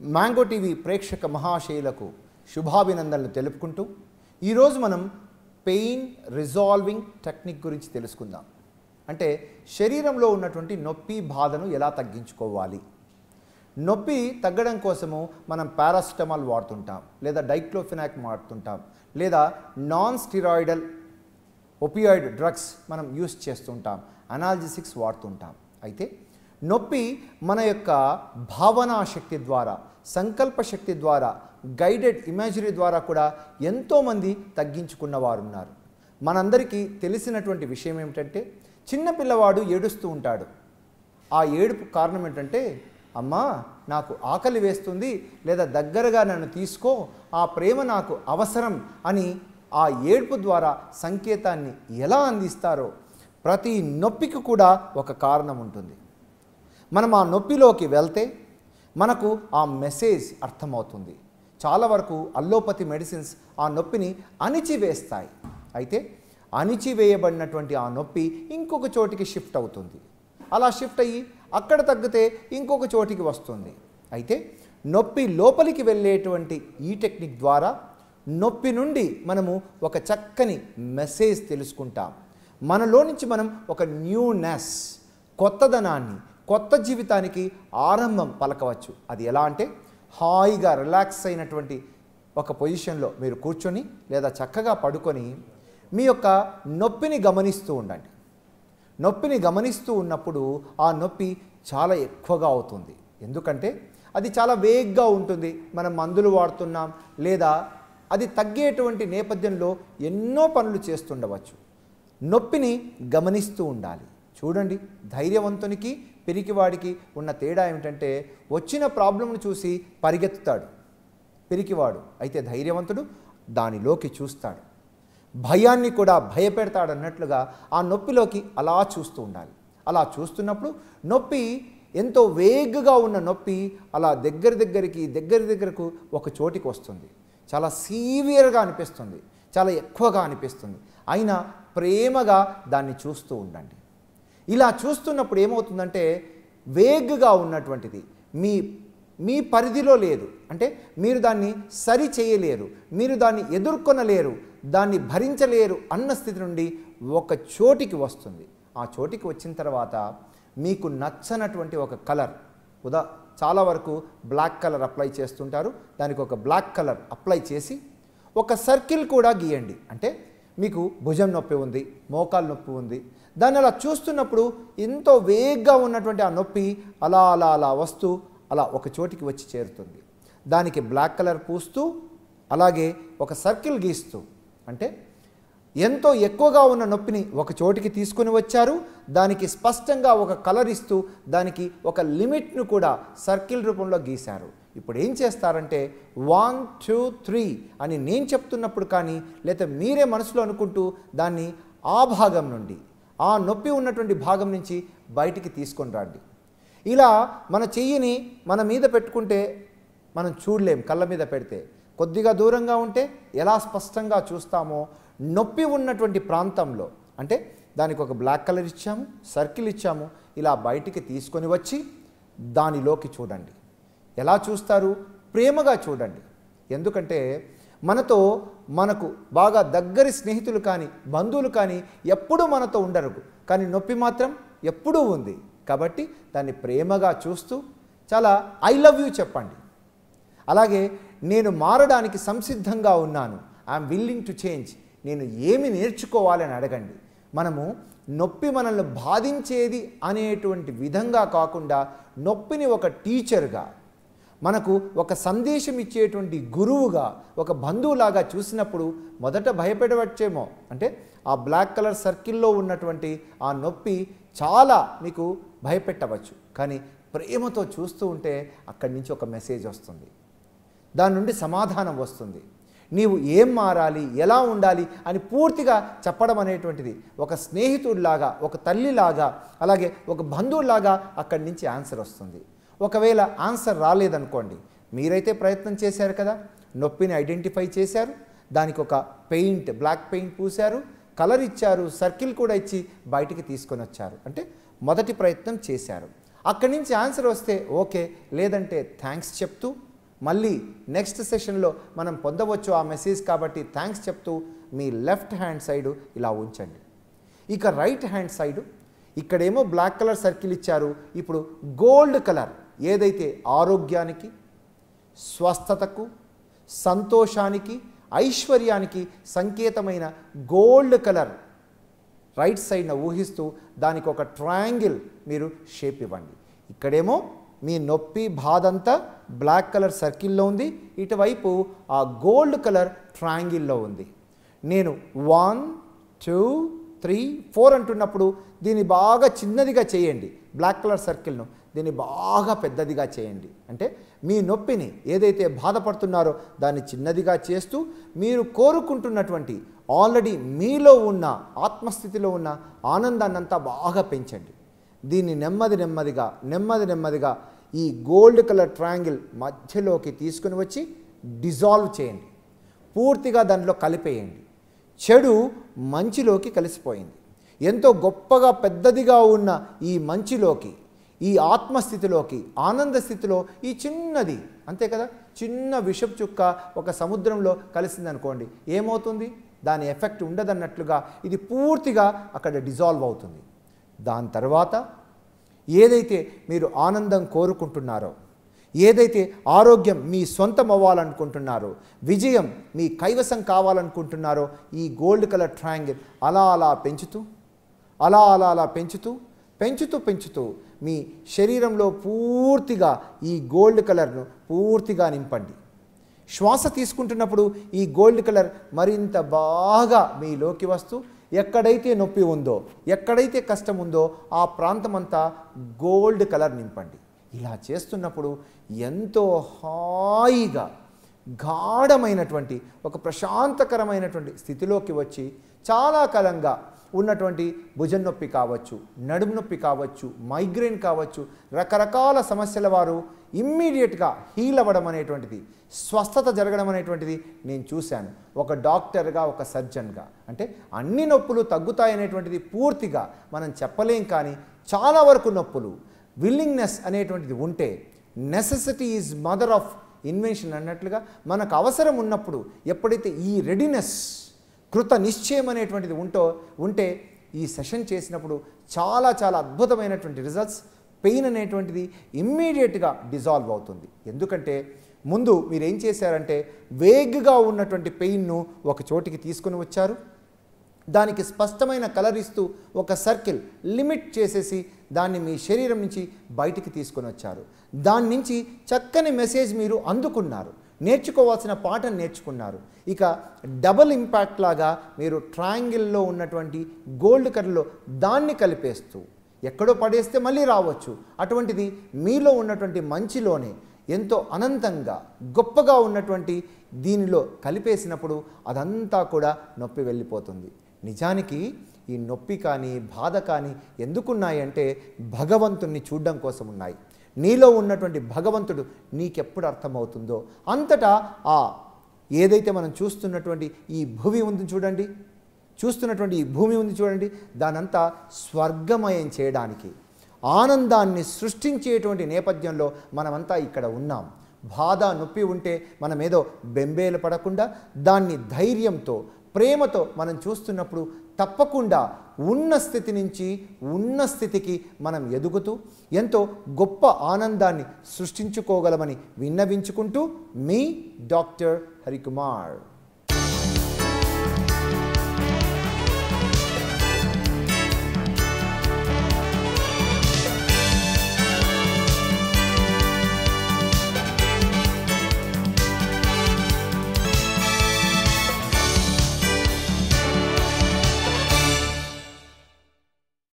Mango TV ప్రేక్షక మహాశయులకు శుభాభినందనలు తెలుపుకుంటూ ఈరోజు మనం పెయిన్ రిజాల్వింగ్ టెక్నిక్ గురించి తెలుసుకుందాం. అంటే శరీరంలో ఉన్నటువంటి నొప్పి బాధను ఎలా తగ్గించుకోవాలి. నొప్పి తగ్గడం కోసము మనం పారాసిటమాల్ వాడుతుంటాం, లేదా డైక్లోఫినాక్ వాడుతుంటాం, లేదా నాన్ స్టిరాయిడల్ ఒపియాయిడ్ డ్రగ్స్ మనం యూస్ చేస్తుంటాం, అనాల్జెసిక్స్ వాడుతుంటాం. అయితే నొప్పి మన యొక్క భావనా శక్తి ద్వారా, సంకల్ప శక్తి ద్వారా, గైడెడ్ ఇమేజరీ ద్వారా కూడా ఎంతోమంది తగ్గించుకున్న వారు ఉన్నారు. మనందరికీ తెలిసినటువంటి విషయం ఏమిటంటే, చిన్నపిల్లవాడు ఏడుస్తూ ఉంటాడు. ఆ ఏడుపు కారణం ఏంటంటే, అమ్మా నాకు ఆకలి వేస్తుంది, లేదా దగ్గరగా నన్ను తీసుకో, ఆ ప్రేమ నాకు అవసరం అని ఆ ఏడుపు ద్వారా సంకేతాన్ని ఎలా అందిస్తారో ప్రతి నొప్పికి కూడా ఒక కారణం ఉంటుంది. మనం ఆ నొప్పిలోకి వెళ్తే మనకు ఆ మెసేజ్ అర్థమవుతుంది. చాలా వరకు అల్లోపతి మెడిసిన్స్ ఆ నొప్పిని అణిచివేస్తాయి. అయితే అణిచివేయబడినటువంటి ఆ నొప్పి ఇంకొక చోటికి షిఫ్ట్ అవుతుంది. అలా షిఫ్ట్ అయ్యి అక్కడ తగ్గితే ఇంకొక చోటికి వస్తుంది. అయితే నొప్పి లోపలికి వెళ్ళేటువంటి ఈ టెక్నిక్ ద్వారా నొప్పి నుండి మనము ఒక చక్కని మెసేజ్ తెలుసుకుంటాం. మనలో నుంచి మనం ఒక న్యూనెస్, కొత్తదనాన్ని, కొత్త జీవితానికి ఆరంభం పలకవచ్చు. అది ఎలా అంటే, హాయిగా రిలాక్స్ అయినటువంటి ఒక పొజిషన్లో మీరు కూర్చొని లేదా చక్కగా పడుకొని మీ యొక్క నొప్పిని గమనిస్తూ ఉండండి. నొప్పిని గమనిస్తూ ఉన్నప్పుడు ఆ నొప్పి చాలా ఎక్కువగా అవుతుంది. ఎందుకంటే అది చాలా వేగ్గా ఉంటుంది. మనం మందులు వాడుతున్నాం, లేదా అది తగ్గేటువంటి నేపథ్యంలో ఎన్నో పనులు చేస్తుండవచ్చు. నొప్పిని గమనిస్తూ ఉండాలి. చూడండి, ధైర్యవంతునికి పిరికివాడికి ఉన్న తేడా ఏమిటంటే, వచ్చిన ప్రాబ్లంను చూసి పరిగెత్తుతాడు పిరికివాడు, అయితే ధైర్యవంతుడు దానిలోకి చూస్తాడు. భయాన్ని కూడా భయపెడతాడు అన్నట్లుగా ఆ నొప్పిలోకి అలా చూస్తూ ఉండాలి. అలా చూస్తున్నప్పుడు నొప్పి ఎంతో వేగంగా ఉన్న నొప్పి అలా దగ్గరకు ఒక చోటికి వస్తుంది. చాలా సీవియర్గా అనిపిస్తుంది, చాలా ఎక్కువగా అనిపిస్తుంది. అయినా ప్రేమగా దాన్ని చూస్తూ ఉండండి. ఇలా చూస్తున్నప్పుడు ఏమవుతుందంటే, వేగంగా ఉన్నటువంటిది మీ పరిధిలో లేదు. అంటే మీరు దాన్ని సరి చేయలేరు, మీరు దాన్ని ఎదుర్కొనలేరు, దాన్ని భరించలేరు అన్న స్థితి నుండి ఒక చోటికి వస్తుంది. ఆ చోటికి వచ్చిన తర్వాత మీకు నచ్చనటువంటి ఒక కలర్, చాలా వరకు బ్లాక్ కలర్ అప్లై చేస్తుంటారు. దానికి ఒక బ్లాక్ కలర్ అప్లై చేసి ఒక సర్కిల్ కూడా గీయండి. అంటే మీకు భుజం నొప్పి ఉంది, మోకాలు నొప్పి ఉంది, దాన్ని అలా చూస్తున్నప్పుడు ఎంతో వేగంగా ఉన్నటువంటి ఆ నొప్పి అలా అలా అలా వస్తూ అలా ఒక చోటికి వచ్చి చేరుతుంది. దానికి బ్లాక్ కలర్ పూస్తూ అలాగే ఒక సర్కిల్ గీస్తూ, అంటే ఎంతో ఎక్కువగా ఉన్న నొప్పిని ఒక చోటికి తీసుకుని వచ్చారు. దానికి స్పష్టంగా ఒక కలర్ ఇస్తూ దానికి ఒక లిమిట్ను కూడా సర్కిల్ రూపంలో గీశారు. ఇప్పుడు ఏం చేస్తారంటే, 1 2 3 అని నేను చెప్తున్నప్పుడు కానీ, లేదా మీరే మనసులో అనుకుంటూ దాన్ని ఆ భాగం నుండి, ఆ నొప్పి ఉన్నటువంటి భాగం నుంచి బయటికి తీసుకొని రండి. ఇలా మన చెయ్యిని మన మీద పెట్టుకుంటే మనం చూడలేం. కళ్ళ మీద పెడితే కొద్దిగా దూరంగా ఉంటే ఎలా స్పష్టంగా చూస్తామో, నొప్పి ఉన్నటువంటి ప్రాంతంలో, అంటే దానికి ఒక బ్లాక్ కలర్ ఇచ్చాము, సర్కిల్ ఇచ్చాము, ఇలా బయటికి తీసుకొని వచ్చి దానిలోకి చూడండి. ఎలా చూస్తారు? ప్రేమగా చూడండి. ఎందుకంటే మనకు బాగా దగ్గరి స్నేహితులు కానీ, బంధువులు కానీ ఎప్పుడూ మనతో ఉండరు, కానీ నొప్పి మాత్రం ఎప్పుడూ ఉంది. కాబట్టి దాన్ని ప్రేమగా చూస్తూ చాలా ఐ లవ్ యూ చెప్పండి. అలాగే నేను మారడానికి సంసిద్ధంగా ఉన్నాను, ఐఎమ్ విల్లింగ్ టు చేంజ్, నేను ఏమి నేర్చుకోవాలని అడగండి. మనము నొప్పి మనల్ని బాధించేది అనేటువంటి విధంగా కాకుండా, నొప్పిని ఒక టీచర్గా, మనకు ఒక సందేశం ఇచ్చేటువంటి గురువుగా, ఒక బంధువులాగా చూసినప్పుడు మొదట భయపెట్టవచ్చేమో. అంటే ఆ బ్లాక్ కలర్ సర్కిల్లో ఉన్నటువంటి ఆ నొప్పి చాలా మీకు భయపెట్టవచ్చు, కానీ ప్రేమతో చూస్తూ ఉంటే అక్కడి నుంచి ఒక మెసేజ్ వస్తుంది, దాని నుండి సమాధానం వస్తుంది. నీవు ఏం మారాలి, ఎలా ఉండాలి అని పూర్తిగా చెప్పడం అనేటువంటిది ఒక స్నేహితుడిలాగా, ఒక తల్లిలాగా, అలాగే ఒక బంధువులాగా అక్కడి నుంచి ఆన్సర్ వస్తుంది. ఒకవేళ ఆన్సర్ రాలేదనుకోండి, మీరైతే ప్రయత్నం చేశారు కదా, నొప్పిని ఐడెంటిఫై చేశారు, దానికి ఒక పెయింట్, బ్లాక్ పెయింట్ పూశారు, కలర్ ఇచ్చారు, సర్కిల్ కూడా ఇచ్చి బయటికి తీసుకొని వచ్చారు. అంటే మొదటి ప్రయత్నం చేశారు. అక్కడి నుంచి ఆన్సర్ వస్తే ఓకే, లేదంటే థ్యాంక్స్ చెప్తూ మళ్ళీ నెక్స్ట్ సెషన్లో మనం పొందవచ్చు ఆ మెసేజ్. కాబట్టి థ్యాంక్స్ చెప్తూ మీ లెఫ్ట్ హ్యాండ్ సైడ్ ఇలా ఉంచండి. ఇక రైట్ హ్యాండ్ సైడ్ ఇక్కడేమో బ్లాక్ కలర్ సర్కిల్ ఇచ్చారు. ఇప్పుడు గోల్డ్ కలర్ ఏదైతే ఆరోగ్యానికి, స్వస్థతకు, సంతోషానికి, ఐశ్వర్యానికి సంకేతమైన గోల్డ్ కలర్ రైట్ సైడ్న ఊహిస్తూ దానికి ఒక ట్రయాంగిల్ మీరు షేప్ ఇవ్వండి. ఇక్కడేమో మీ నొప్పి బాధ అంతా బ్లాక్ కలర్ సర్కిల్లో ఉంది, ఇటువైపు ఆ గోల్డ్ కలర్ ట్రయాంగిల్లో ఉంది. నేను 1 2 3 4 అంటున్నప్పుడు దీన్ని బాగా చిన్నదిగా చేయండి. బ్లాక్ కలర్ సర్కిల్ను దీన్ని బాగా పెద్దదిగా చేయండి. అంటే మీ నొప్పిని ఏదైతే బాధపడుతున్నారో దాన్ని చిన్నదిగా చేస్తూ మీరు కోరుకుంటున్నటువంటి ఆల్రెడీ మీలో ఉన్న ఆత్మస్థితిలో ఉన్న ఆనందాన్నంతా బాగా పెంచండి. దీన్ని నెమ్మదిగా ఈ గోల్డ్ కలర్ ట్రయాంగిల్ మధ్యలోకి తీసుకుని వచ్చి డిజాల్వ్ చేయండి. పూర్తిగా దాంట్లో కలిపేయండి. చెడు మంచిలోకి కలిసిపోయింది. ఎంతో గొప్పగా పెద్దదిగా ఉన్న ఈ మంచిలోకి, ఈ ఆత్మస్థితిలోకి, ఆనంద స్థితిలో ఈ చిన్నది అంతే కదా, చిన్న విషపు చుక్క ఒక సముద్రంలో కలిసిందనుకోండి, ఏమవుతుంది? దాని ఎఫెక్ట్ ఉండదన్నట్లుగా ఇది పూర్తిగా అక్కడ డిజాల్వ్ అవుతుంది. దాని తర్వాత ఏదైతే మీరు ఆనందం కోరుకుంటున్నారో, ఏదైతే ఆరోగ్యం మీ సొంతం అవ్వాలనుకుంటున్నారో, విజయం మీ కైవసం కావాలనుకుంటున్నారో, ఈ గోల్డ్ కలర్ ట్రయాంగిల్ అలా పెంచుతూ మీ శరీరంలో పూర్తిగా ఈ గోల్డ్ కలర్ను పూర్తిగా నింపండి. శ్వాస తీసుకుంటున్నప్పుడు ఈ గోల్డ్ కలర్ మరింత బాగా మీలోకి వస్తూ ఎక్కడైతే నొప్పి ఉందో, ఎక్కడైతే కష్టం ఉందో ఆ ప్రాంతమంతా గోల్డ్ కలర్ నింపండి. ఇలా చేస్తున్నప్పుడు ఎంతో హాయిగా గాఢమైనటువంటి ఒక ప్రశాంతకరమైనటువంటి స్థితిలోకి వచ్చి చాలా కాలంగా ఉన్నటువంటి భుజం నొప్పి కావచ్చు, నడుము నొప్పి కావచ్చు, మైగ్రేన్ కావచ్చు, రకరకాల సమస్యల వారు ఇమ్మీడియట్గా హీల్ అవ్వడం అనేటువంటిది, స్వస్థత జరగడం అనేటువంటిది నేను చూశాను. ఒక డాక్టర్గా, ఒక సర్జన్గా. అంటే అన్ని నొప్పులు తగ్గుతాయనేటువంటిది పూర్తిగా మనం చెప్పలేం, కానీ చాలా వరకు నొప్పులు విల్లింగ్నెస్ అనేటువంటిది ఉంటే, necessity is mother of invention అన్నట్లుగా మనకు అవసరం ఉన్నప్పుడు ఎప్పుడైతే ఈ రెడీనెస్, కృత నిశ్చయం అనేటువంటిది ఉంటే ఈ సెషన్ చేసినప్పుడు చాలా అద్భుతమైనటువంటి రిజల్ట్స్, పెయిన్ అనేటువంటిది ఇమ్మీడియట్గా డిజాల్వ్ అవుతుంది. ఎందుకంటే ముందు మీరు ఏం చేశారంటే వేగ్గా ఉన్నటువంటి పెయిన్ను ఒక చోటికి తీసుకుని వచ్చారు, దానికి స్పష్టమైన కలర్ ఇస్తూ ఒక సర్కిల్ లిమిట్ చేసేసి దాన్ని మీ శరీరం నుంచి బయటికి తీసుకొని వచ్చారు. దాని నుంచి చక్కని మెసేజ్ మీరు అందుకున్నారు, నేర్చుకోవాల్సిన పాఠం నేర్చుకున్నారు. ఇక డబుల్ ఇంపాక్ట్ లాగా మీరు ట్రయాంగిల్లో ఉన్నటువంటి గోల్డ్ కలర్లో దాన్ని కలిపేస్తూ ఎక్కడో పడేస్తే మళ్ళీ రావచ్చు, అటువంటిది మీలో ఉన్నటువంటి మంచిలోనే ఎంతో అనంతంగా గొప్పగా ఉన్నటువంటి దీనిలో కలిపేసినప్పుడు అదంతా కూడా నొప్పి వెళ్ళిపోతుంది. నిజానికి ఈ నొప్పి కానీ బాధ కానీ ఎందుకున్నాయంటే భగవంతుణ్ణి చూడడం కోసం ఉన్నాయి. నీలో ఉన్నటువంటి భగవంతుడు నీకెప్పుడు అర్థమవుతుందో అంతటా ఆ ఏదైతే మనం చూస్తున్నటువంటి ఈ భూమి ఉంది చూడండి, దానంతా స్వర్గమయం చేయడానికి, ఆనందాన్ని సృష్టించేటువంటి నేపథ్యంలో మనమంతా ఇక్కడ ఉన్నాం. బాధ నొప్పి ఉంటే మనం ఏదో బెంబేలు పడకుండా దాన్ని ధైర్యంతో, ప్రేమతో మనం చూస్తున్నప్పుడు తప్పకుండా ఉన్న స్థితి నుంచి ఉన్న స్థితికి మనం ఎదుగుతూ ఎంతో గొప్ప ఆనందాన్ని సృష్టించుకోగలమని విన్నవించుకుంటూ మీ డాక్టర్ హరికుమార్.